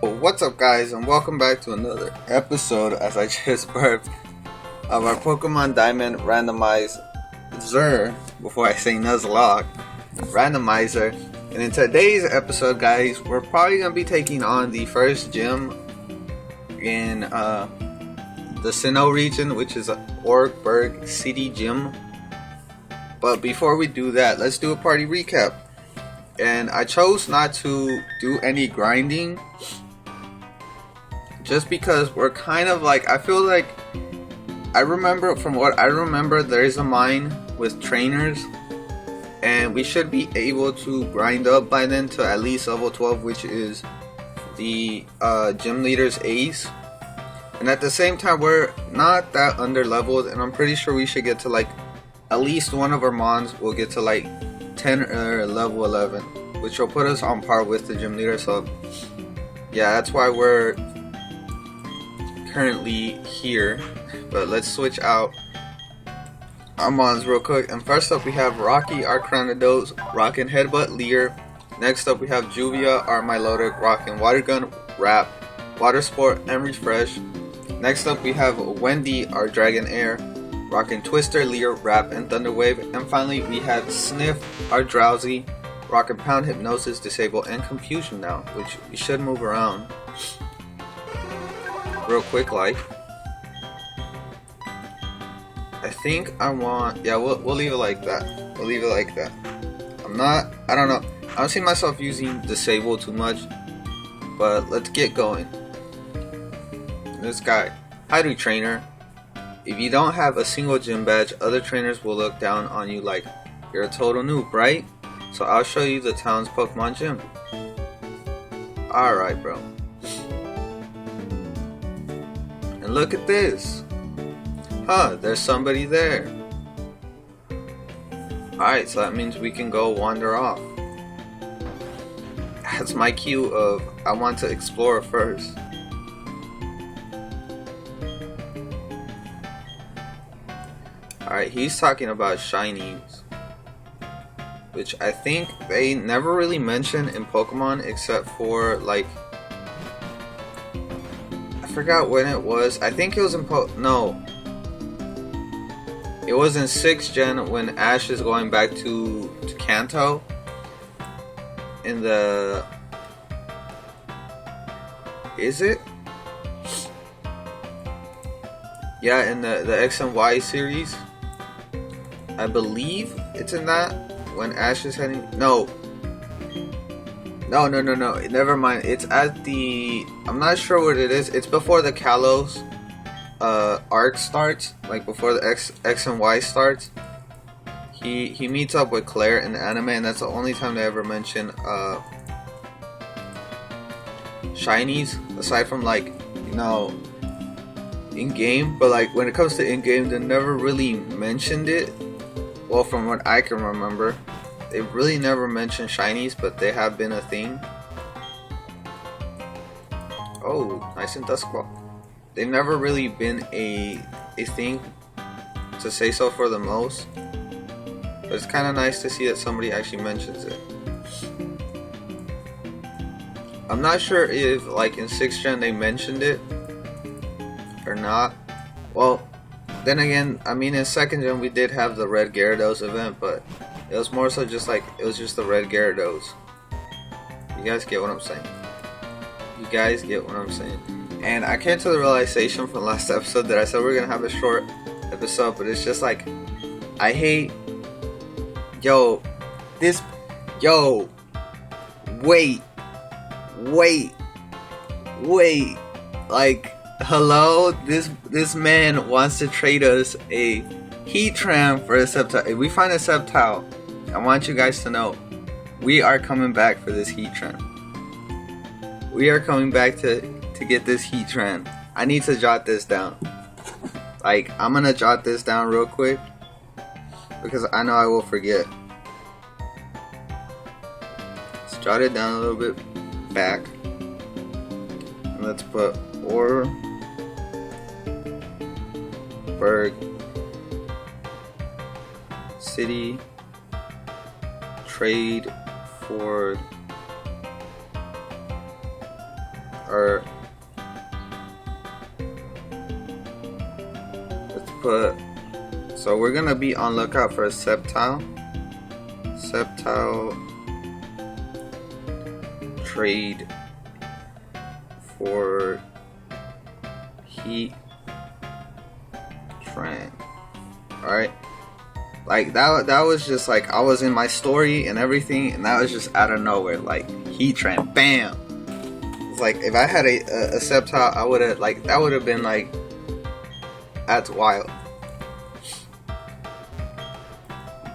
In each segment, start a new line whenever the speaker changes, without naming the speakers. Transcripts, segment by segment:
What's up, guys, and welcome back to another episode, as I just burped, of our Pokemon Diamond Randomizer, before I say Nuzlocke, Randomizer. And in today's episode, guys, we're probably going to be taking on the first gym in the Sinnoh region, which is Oreburgh City gym. But before we do that, let's do a party recap. And I chose not to do any grinding, just because we're kind of like, I feel like, from what I remember, there is a mine with trainers, and we should be able to grind up by then to at least level 12, which is the gym leader's ace. And at the same time, we're not that under leveled, and I'm pretty sure we should get to like at least one of our mons will get to like 10 or level 11, which will put us on par with the gym leader. So yeah, that's why we're currently here. But let's switch out our mons real quick. And first up we have Rocky, our Cranidos, rockin' Headbutt Leer. Next up we have Juvia, our Milotic, rockin' Water Gun, Wrap, Water Sport, and Refresh. Next up we have Wendy, our Dragonair, rockin' Twister, Leer, Wrap, and Thunder Wave. And finally we have Sniff, our Drowsy, rockin' Pound, Hypnosis, Disable, and Confusion now, which we should move around real quick. Like, I think I want, yeah, we'll leave it like that. We'll leave it like that. I don't know. I don't see myself using Disable too much, but let's get going. This guy, Hydro Trainer. If you don't have a single gym badge, other trainers will look down on you like you're a total noob, right? So I'll show you the town's Pokemon gym. Alright, bro. And look at this. Huh, there's somebody there. Alright, so that means we can go wander off. That's my cue of I want to explore first. Alright, he's talking about shinies, which I think they never really mention in Pokemon, except for like, I forgot when it was. I think it was in it was in 6th gen when Ash is going back to Kanto in the, is it? Yeah, in the X and Y series. I believe it's in that, when Ash is heading, no, never mind. It's at the, I'm not sure what it is. It's before the Kalos arc starts, like before the X and Y starts. He meets up with Claire in the anime, and that's the only time they ever mention shinies, aside from like, you know, in game. But like when it comes to in game, they never really mentioned it. Well, from what I can remember, they really never mentioned shinies, but they have been a thing. Oh, nice and Duskball. They've never really been a thing, to say so, for the most. But it's kind of nice to see that somebody actually mentions it. I'm not sure if like in 6th gen they mentioned it or not. Well, then again, I mean, in 2nd gen we did have the Red Gyarados event, but it was more so just like, it was just the Red Gyarados. You guys get what I'm saying? You guys get what I'm saying? And I came to the realization from last episode that I said we're gonna have a short episode, but it's just like, I hate, wait, like, hello, this man wants to trade us a Heatran for a Sceptile. If we find a Sceptile, I want you guys to know, we are coming back for this Heatran. We are coming back to get this Heatran. I need to jot this down. Like, I'm gonna jot this down real quick, because I know I will forget. Let's jot it down a little bit back. And let's put Oreburgh City trade for or let's put, so we're gonna be on lookout for a Sceptile trade for Heat Tran. Alright, like that was just like, I was in my story and everything, and that was just out of nowhere, like Heatran, bam. It's like if I had a Sceptile, I would have, like, that would have been like, that's wild.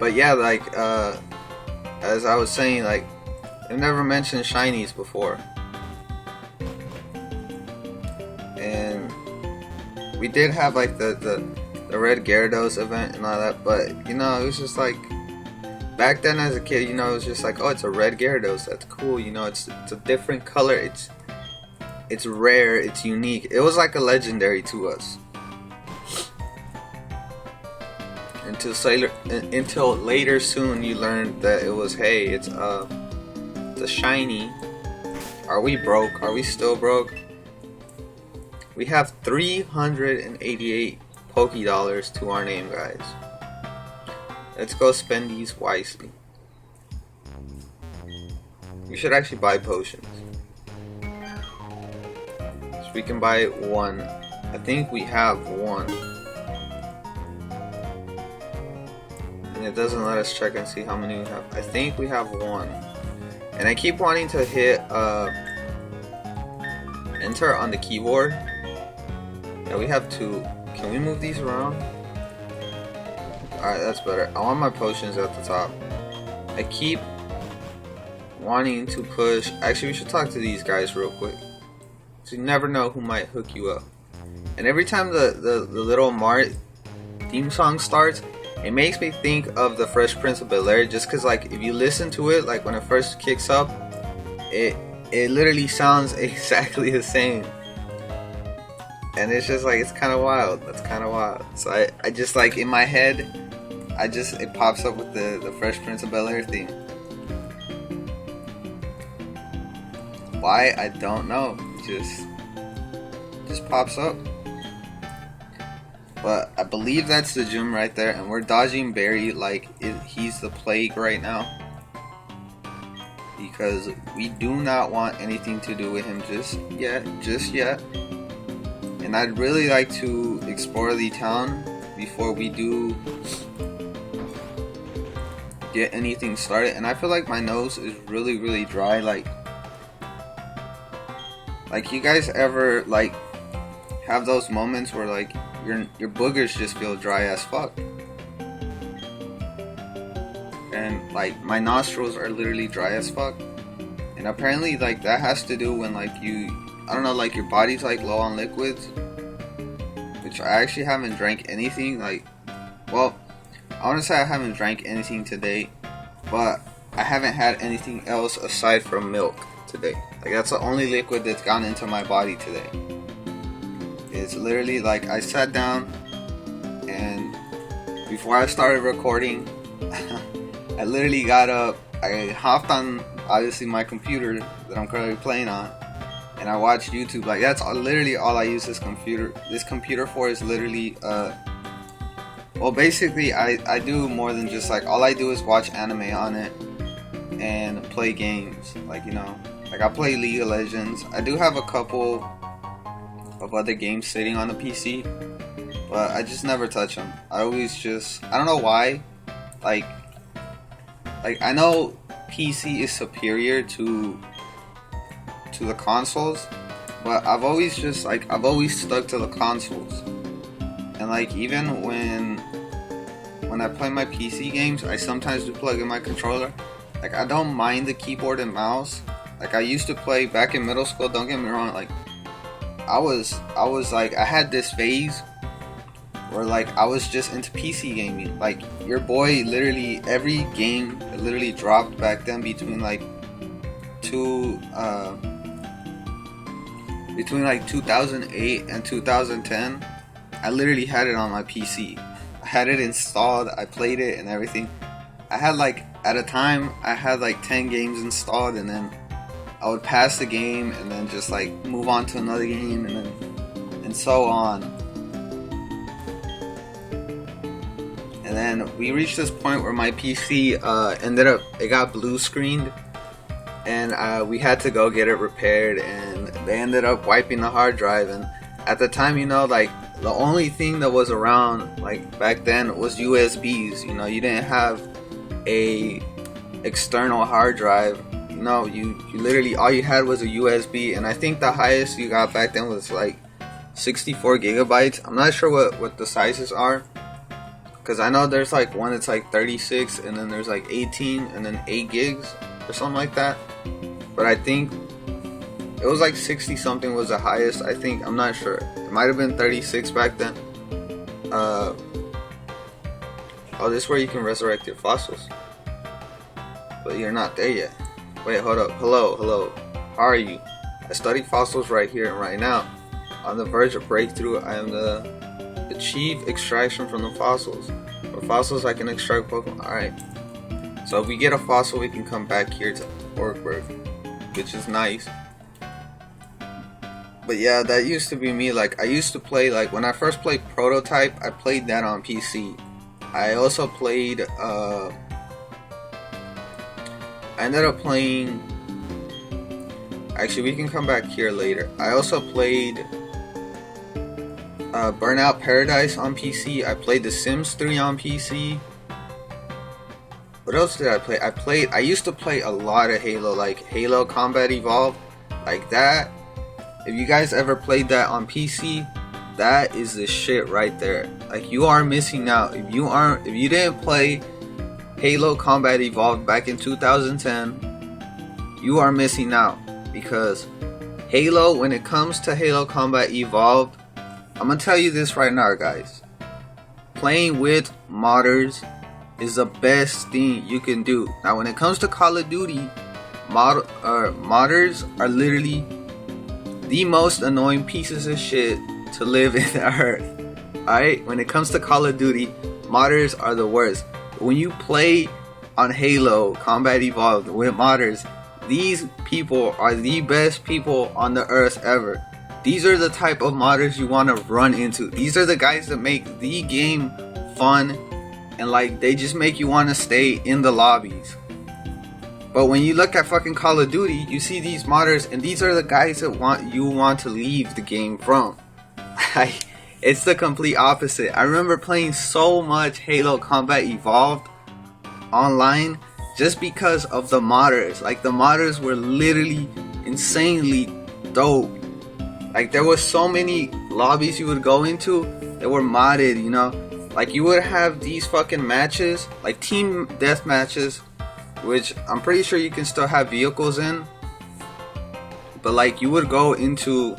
But yeah, like as I was saying, like, I've never mentioned shinies before, and we did have like the Red Gyarados event and all that, but you know, it was just like, back then as a kid, you know, it was just like, oh, it's a Red Gyarados, that's cool, you know, it's a different color, it's rare, it's unique. It was like a legendary to us. Until later soon you learned that it was, hey, it's a shiny. Are we broke? Are we still broke? We have 388 Pokédollars to our name, guys. Let's go spend these wisely. We should actually buy potions, so we can buy one. I think we have one. It doesn't let us check and see how many we have. I think we have one, and I keep wanting to hit enter on the keyboard. Yeah, we have two. Can we move these around? Alright, that's better. I want my potions at the top. I keep wanting to push. Actually, we should talk to these guys real quick, so you never know who might hook you up. And every time the little Mart theme song starts, it makes me think of the Fresh Prince of Bel-Air, just cause like if you listen to it, like when it first kicks up, it literally sounds exactly the same, and it's just like, it's kind of wild. That's kind of wild. So I just, like, in my head, it pops up with the Fresh Prince of Bel-Air theme. Why, I don't know. It just pops up. But I believe that's the gym right there, and we're dodging Barry like he's the plague right now, because we do not want anything to do with him just yet. And I'd really like to explore the town before we do get anything started. And I feel like my nose is really dry. Like you guys ever like have those moments where like your boogers just feel dry as fuck? And like my nostrils are literally dry as fuck. And apparently like that has to do when like I don't know, like your body's like low on liquids. Which I actually haven't drank anything, like, well, I want to say I haven't drank anything today, but I haven't had anything else aside from milk today. Like, that's the only liquid that's gone into my body today. It's literally like I sat down, and before I started recording, I literally got up, I hopped on obviously my computer that I'm currently playing on, and I watched YouTube. Like, that's literally all I use this computer for. Is literally well, basically I do more than just like, all I do is watch anime on it and play games. Like, you know, like I play League of Legends. I do have a couple of other games sitting on the PC, but I just never touch them. I always just, I don't know why, like I know PC is superior to the consoles, but I've always stuck to the consoles. And like, even when I play my PC games, I sometimes do plug in my controller. Like, I don't mind the keyboard and mouse. Like, I used to play back in middle school, don't get me wrong, like I was like, I had this phase where like I was just into PC gaming. Like, your boy literally every game literally dropped back then between like 2008 and 2010. I literally had it on my PC. I had it installed, I played it and everything. I had like, at a time, I had like 10 games installed, and then I would pass the game and then just like move on to another game and so on. And then we reached this point where my PC it got blue screened, and we had to go get it repaired, and they ended up wiping the hard drive. And at the time, like the only thing that was around like back then was USBs. You didn't have a external hard drive. You literally, all you had was a USB, and I think the highest you got back then was like 64 gigabytes. I'm not sure what the sizes are, because I know there's like one that's like 36, and then there's like 18, and then 8 gigs or something like that. But I think it was like 60 something was the highest. I think, I'm not sure. It might have been 36 back then. Oh, this is where you can resurrect your fossils. But you're not there yet. Wait, hold up. Hello. How are you? I study fossils right here and right now. On the verge of breakthrough, I am the achieve extraction from the fossils. For fossils, I can extract Pokemon. Alright. So if we get a fossil, we can come back here to Oreburgh, which is nice. But yeah, that used to be me. Like, I used to play, like, when I first played Prototype, I played that on PC. I also played, I ended up playing, actually we can come back here later. I also played Burnout Paradise on PC. I played The Sims 3 on PC. What else did I play? I used to play a lot of Halo, like Halo Combat Evolved, like that. If you guys ever played that on PC, that is the shit right there. Like, you are missing out. If you didn't play Halo Combat Evolved back in 2010, you are missing out, because Halo, when it comes to Halo Combat Evolved, I'm gonna tell you this right now, guys. Playing with modders is the best thing you can do. Now, when it comes to Call of Duty, modders are literally the most annoying pieces of shit to live in the earth. Alright? When it comes to Call of Duty, modders are the worst. When you play on Halo Combat Evolved with modders, these people are the best people on the earth ever. These are the type of modders you want to run into. These are the guys that make the game fun, and like, they just make you want to stay in the lobbies. But when you look at fucking Call of Duty, you see these modders, and these are the guys that you want to leave the game from. It's the complete opposite. I remember playing so much Halo Combat Evolved online just because of the modders. Like, the modders were literally insanely dope. Like, there was so many lobbies you would go into that were modded, Like, you would have these fucking matches, like team death matches, which I'm pretty sure you can still have vehicles in. But like, you would go into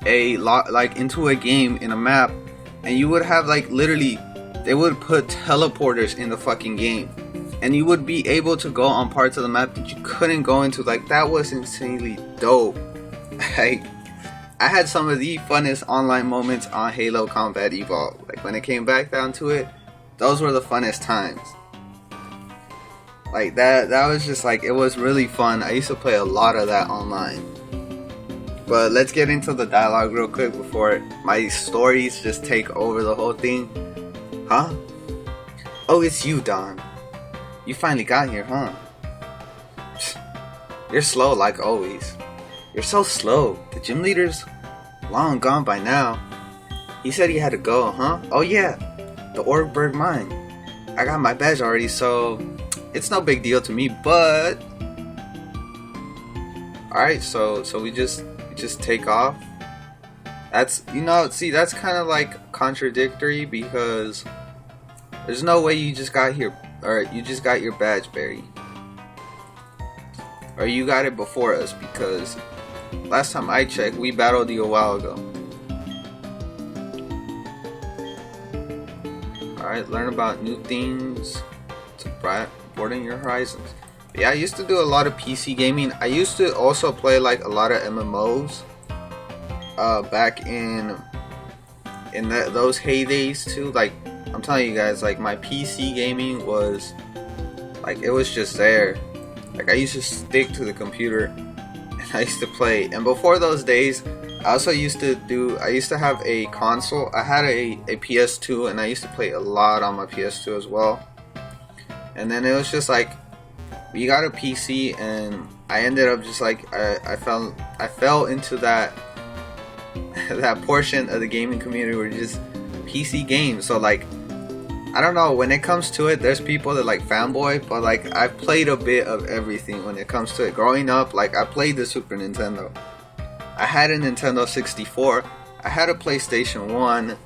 into a game in a map, and you would have, like, literally, they would put teleporters in the fucking game, and you would be able to go on parts of the map that you couldn't go into. Like, that was insanely dope. Like, I had some of the funnest online moments on Halo Combat Evolved. Like, when it came back down to it, those were the funnest times. Like, that was just like, it was really fun. I used to play a lot of that online. But let's get into the dialogue real quick before my stories just take over the whole thing. Huh? Oh, it's you, Don. You finally got here, huh? You're slow like always. You're so slow. The gym leader's long gone by now. He said he had to go, huh? Oh yeah, the Oreburgh mine. I got my badge already, so it's no big deal to me, but... Alright, so we just take off. That's, that's kind of like contradictory, because there's no way you just got here, or you just got your badge, Barry. Or you got it before us, because last time I checked, we battled you a while ago. Alright, learn about new things to broaden your horizons. Yeah, I used to do a lot of PC gaming. I used to also play like a lot of MMOs back in those heydays too. Like, I'm telling you guys, like, my PC gaming was like, it was just there. Like, I used to stick to the computer I used to play. And before those days, I used to have a console. I had a PS2, and I used to play a lot on my PS2 as well. And then it was just like, we got a PC, and I ended up just like, I fell into that that portion of the gaming community where just PC games. So like, I don't know, when it comes to it, there's people that like fanboy, but like, I played a bit of everything when it comes to it. Growing up, like, I played the Super Nintendo. I had a Nintendo 64. I had a PlayStation 1.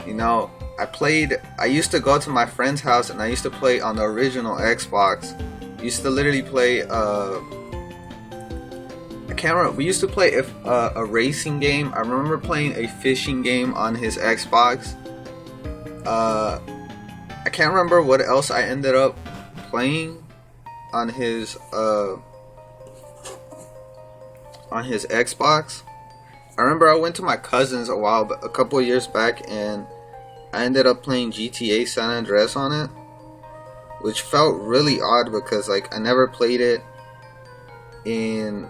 You know, I used to go to my friend's house and I used to play on the original Xbox. We used to literally play, I can't remember, we used to play a racing game. I remember playing a fishing game on his Xbox. I can't remember what else I ended up playing on his Xbox. I remember I went to my cousin's a couple of years back, and I ended up playing GTA San Andreas on it, which felt really odd because like I never played it on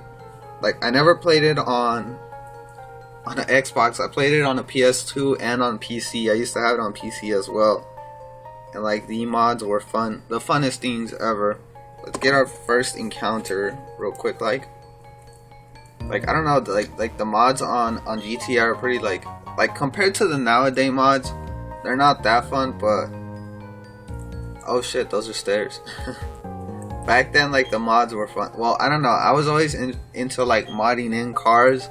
an Xbox. I played it on a PS2 and on PC. I used to have it on PC as well. And like, the mods were fun, the funnest things ever. Let's get our first encounter real quick. Like I don't know, like the mods on GTA are pretty like compared to the nowadays mods, they're not that fun. But oh shit, those are stairs. Back then, like, the mods were fun. Well, I don't know, I was always into like modding in cars,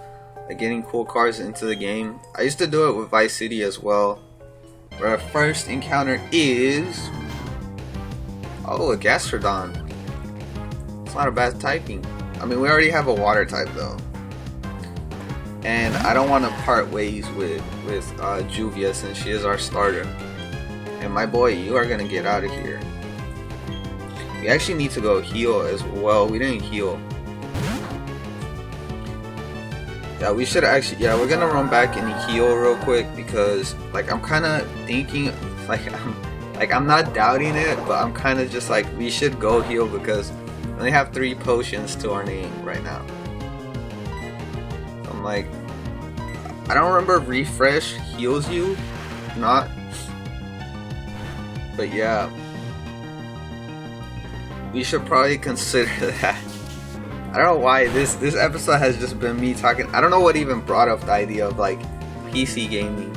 like getting cool cars into the game. I used to do it with Vice City as well. Our first encounter is, oh, a Gastrodon. It's not a bad typing. I mean, we already have a water type though, and I don't want to part ways with Juvia since she is our starter. And my boy, you are gonna get out of here. We actually need to go heal as well. We didn't heal. Yeah, we should actually, yeah, we're gonna run back and heal real quick because like, I'm kind of thinking, I'm not doubting it, but I'm kind of just like, we should go heal because we only have 3 potions to our name right now. So I'm like, I don't remember if refresh heals you, not, but yeah, we should probably consider that. I don't know why this episode has just been me talking. I don't know what even brought up the idea of like PC gaming.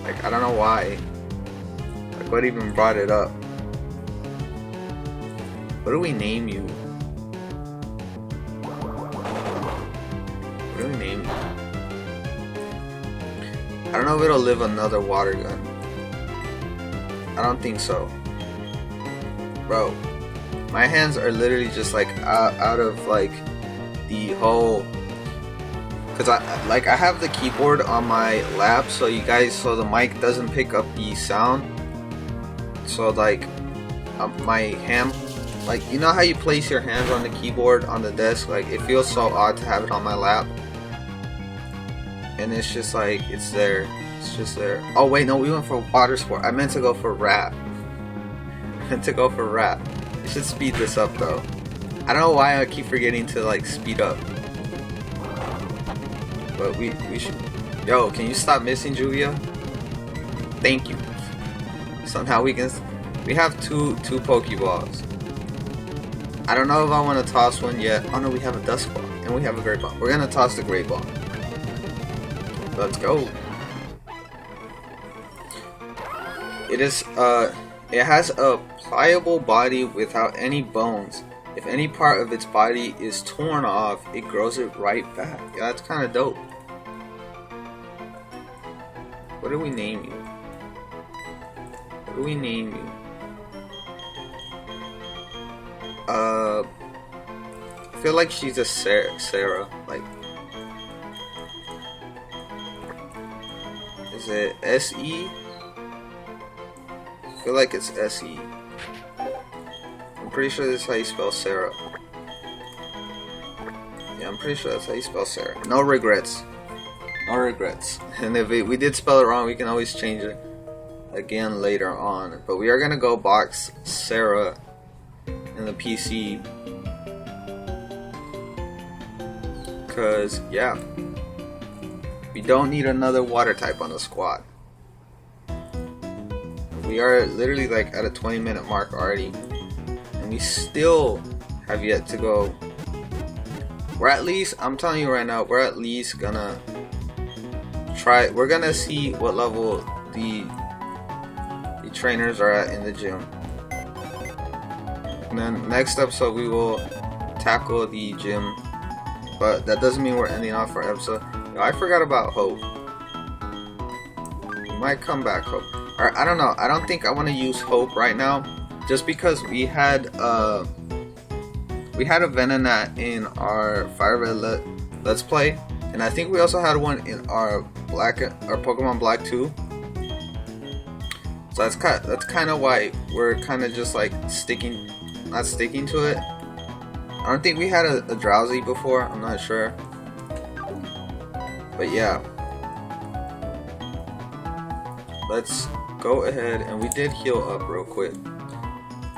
Like, I don't know why. Like, what even brought it up? What do we name you? What do we name you? I don't know if it'll live another water gun. I don't think so. Bro, my hands are literally just like out of like the whole, because I have the keyboard on my lap, so the mic doesn't pick up the sound. So like, my hand, like, you know how you place your hands on the keyboard on the desk, like, it feels so odd to have it on my lap, and it's just like, it's just there. Oh wait, no, we went for water sport. I meant to go for rap. I should speed this up though. I don't know why I keep forgetting to like speed up. But we should. Yo, can you stop missing, Juvia? Thank you. Somehow we have two Pokeballs. I don't know if I want to toss one yet. Oh no, we have a Dusk Ball and we have a Great Ball. We're gonna toss the Great Ball. Let's go. It has a pliable body without any bones. If any part of its body is torn off, it grows it right back. Yeah, that's kind of dope. What do we name you? I feel like she's a Sarah. Like, is it S-E? I feel like it's S-E. I'm pretty sure that's how you spell Sarah. Yeah, I'm pretty sure that's how you spell Sarah. No regrets. And if we did spell it wrong, we can always change it again later on. But we are gonna go box Sarah in the PC. because yeah, we don't need another water type on the squad. We are literally like at a 20-minute mark already, and we still have yet to go. We're at least, I'm telling you right now, we're at least gonna try. We're gonna see what level the trainers are at in the gym, and then next episode we will tackle the gym. But that doesn't mean we're ending off our episode. Yo, I forgot about Hope. We might come back, Hope. Or I don't know. I don't think I want to use Hope right now, just because we had a Venonat in our Fire Red Let's Play, and I think we also had one in our Pokemon Black 2. So that's kind of why we're kind of just like not sticking to it. I don't think we had a Drowsy before. I'm not sure, but yeah. Let's go ahead, and we did heal up real quick.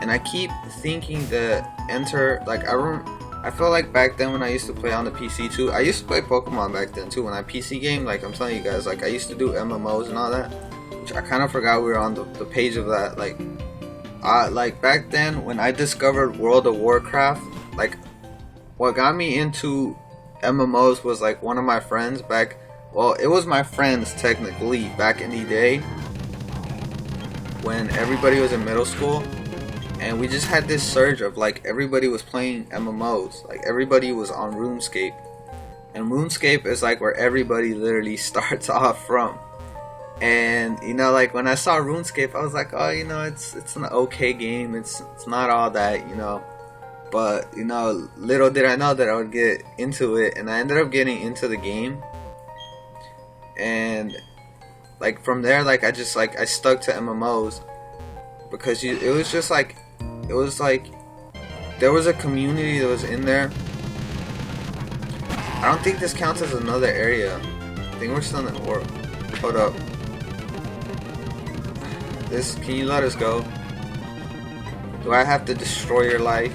And I keep thinking that enter, like I feel like back then when I used to play on the PC too, I used to play Pokemon back then too when I PC game, like I'm telling you guys, like I used to do MMOs and all that, which I kind of forgot we were on the page of that. Like back then when I discovered World of Warcraft, like what got me into MMOs was like one of my friends back, well it was my friends technically back in the day when everybody was in middle school. And we just had this surge of like everybody was playing MMOs, like everybody was on RuneScape, and RuneScape is like where everybody literally starts off from. And you know, like when I saw RuneScape, I was like, oh, you know, it's an okay game. It's not all that, you know. But you know, little did I know that I would get into it, and I ended up getting into the game. And like from there, like I stuck to MMOs because it was just like. It was like there was a community that was in there. I don't think this counts as another area. I think we're still in the orb. Hold up. Can you let us go? Do I have to destroy your life?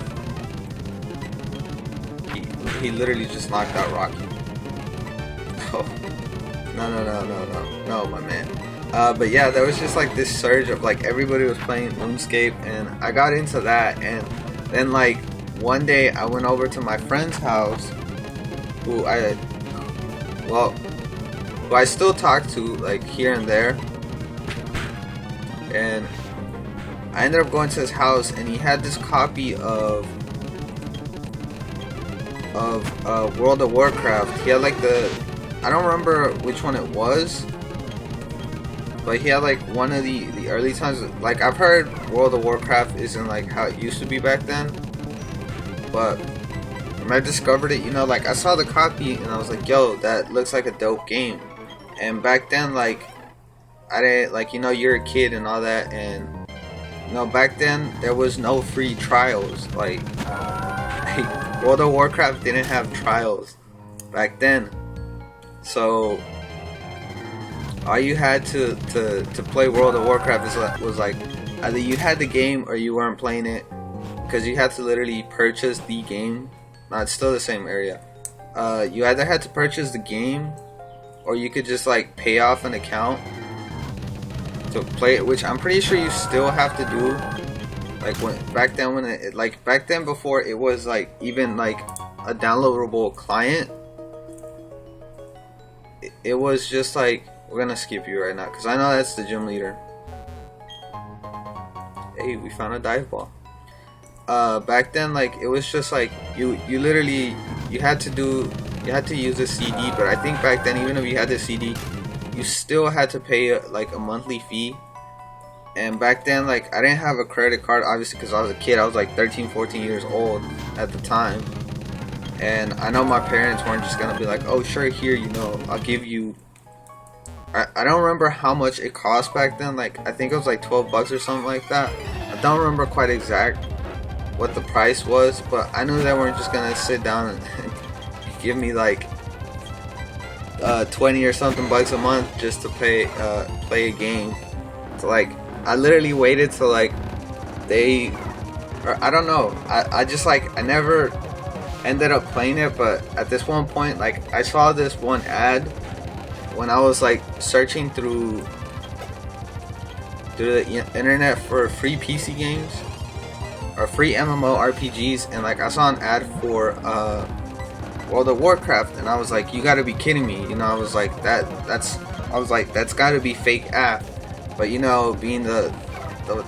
He literally just knocked out Rocky. Oh. No, my man. But yeah, there was just like this surge of like everybody was playing RuneScape, and I got into that. And then like one day I went over to my friend's house, who I still talk to like here and there, and I ended up going to his house, and he had this copy of World of Warcraft. He had like I don't remember which one it was, but he had like one of the early times. Like I've heard World of Warcraft isn't like how it used to be back then, but when I discovered it, you know, like I saw the copy and I was like, yo, that looks like a dope game. And back then, like I didn't, like, you know, you're a kid and all that, and you know, back then there was no free trials. Like World of Warcraft didn't have trials back then, so all you had to play World of Warcraft was like either you had the game or you weren't playing it, because you had to literally purchase the game. No, it's still the same area. You either had to purchase the game, or you could just like pay off an account to play it, which I'm pretty sure you still have to do. Like back then before it was like even like a downloadable client, it was just like, we're gonna skip you right now because I know that's the gym leader. Hey, we found a dive ball. Back then, like it was just like you literally had to use a CD. But I think back then, even if you had the CD, you still had to pay like a monthly fee. And back then, like I didn't have a credit card, obviously, because I was a kid. I was like 13, 14 years old at the time, and I know my parents weren't just gonna be like, oh sure, here, you know, I'll give you. I don't remember how much it cost back then. Like I think it was like $12 or something like that. I don't remember quite exact what the price was, but I knew they weren't just gonna sit down and give me like 20 or something bucks a month just to play a game. So like I literally waited till like I don't know. I just like I never ended up playing it, but at this one point, like, I saw this one ad when I was like searching through the internet for free PC games or free MMORPGs, and like I saw an ad for World of Warcraft, and I was like, you gotta be kidding me, you know. I was like, that's gotta be fake app. But you know, being the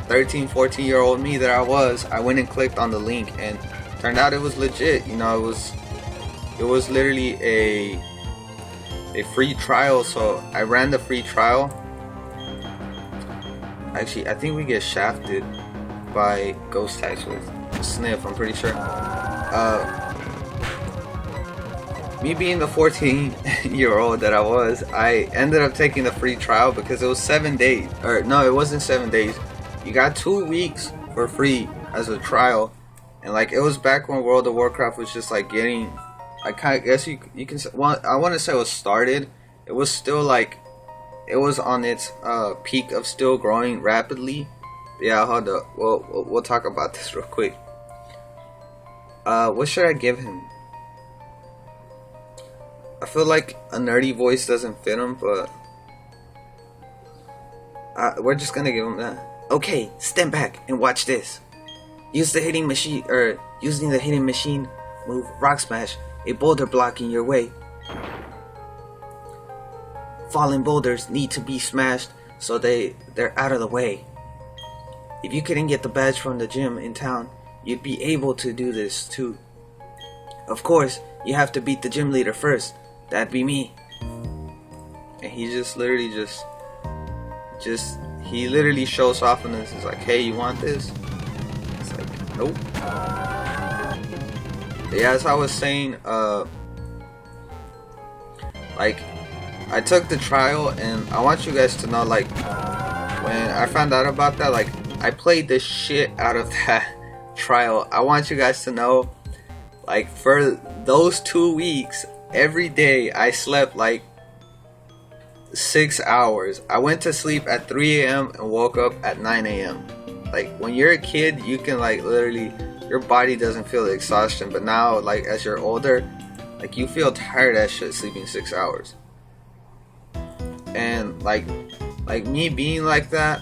13, 14-year-old me that I was, I went and clicked on the link, and turned out it was legit. You know, it was literally a free trial. So I ran the free trial. Actually, I think we get shafted by ghost types with sniff, I'm pretty sure. Me being the 14-year-old that I was, I ended up taking the free trial because it was 7 days. Or no, it wasn't 7 days. You got 2 weeks for free as a trial. And like, it was back when World of Warcraft was just like getting, I guess you can say, well, I want to say it was started. It was still like, it was on its peak of still growing rapidly. Yeah, hold up. We'll talk about this real quick. What should I give him? I feel like a nerdy voice doesn't fit him, but we're just gonna give him that. Okay, stand back and watch this. Using the hitting machine move Rock Smash, a boulder blocking your way. Falling boulders need to be smashed so they're out of the way. If you couldn't get the badge from the gym in town, you'd be able to do this too. Of course, you have to beat the gym leader first. That'd be me. And he just literally he literally shows off on this. He's like, hey, you want this? It's like, nope. But yeah, as I was saying, like, I took the trial, and I want you guys to know, like, when I found out about that, like, I played the shit out of that trial. I want you guys to know, like, for those 2 weeks, every day I slept like 6 hours. I went to sleep at 3 a.m. and woke up at 9 a.m. Like, when you're a kid, you can like literally, your body doesn't feel the exhaustion, but now like as you're older, like you feel tired as shit sleeping 6 hours. And like me being like that,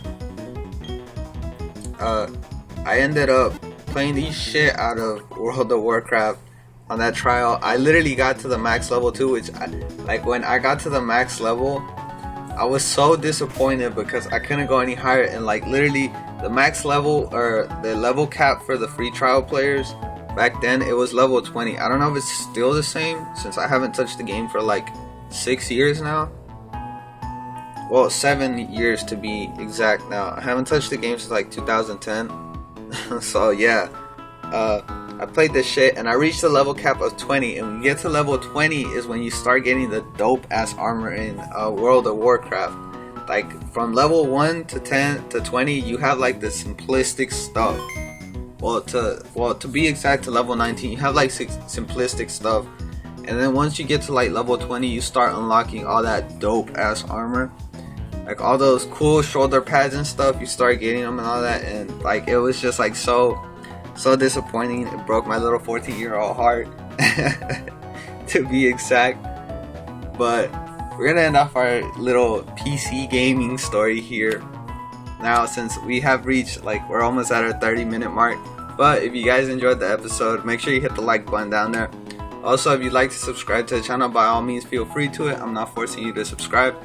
I ended up playing the shit out of World of Warcraft on that trial. I literally got to the max level too, which when I got to the max level, I was so disappointed because I couldn't go any higher. And like literally the max level, or the level cap for the free trial players back then, it was level 20. I don't know if it's still the same, since I haven't touched the game for like 6 years now. Well, 7 years to be exact now. I haven't touched the game since like 2010. So yeah, I played this shit and I reached the level cap of 20, and when you get to level 20 is when you start getting the dope ass armor in World of Warcraft. Like from level 1 to 10 to 20, you have like the simplistic stuff. Well, to be exact, to level 19, you have like simplistic stuff. And then once you get to like level 20, you start unlocking all that dope ass armor. Like all those cool shoulder pads and stuff, you start getting them and all that. And like it was just like so disappointing. It broke my little 14-year-old heart, to be exact. But we're gonna end off our little PC gaming story here now, since we have reached, like, we're almost at our 30-minute mark. But if you guys enjoyed the episode, make sure you hit the like button down there. Also, if you'd like to subscribe to the channel, by all means feel free to it. I'm not forcing you to subscribe,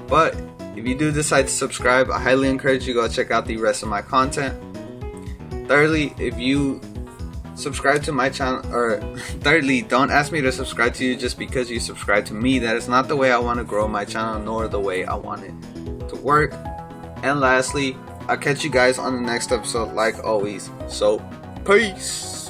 but if you do decide to subscribe, I highly encourage you to go check out the rest of my content. Thirdly, if you subscribe to my channel, or thirdly, don't ask me to subscribe to you just because you subscribe to me. That is not the way I want to grow my channel, nor the way I want it to work. And lastly, I'll catch you guys on the next episode like always. So, peace!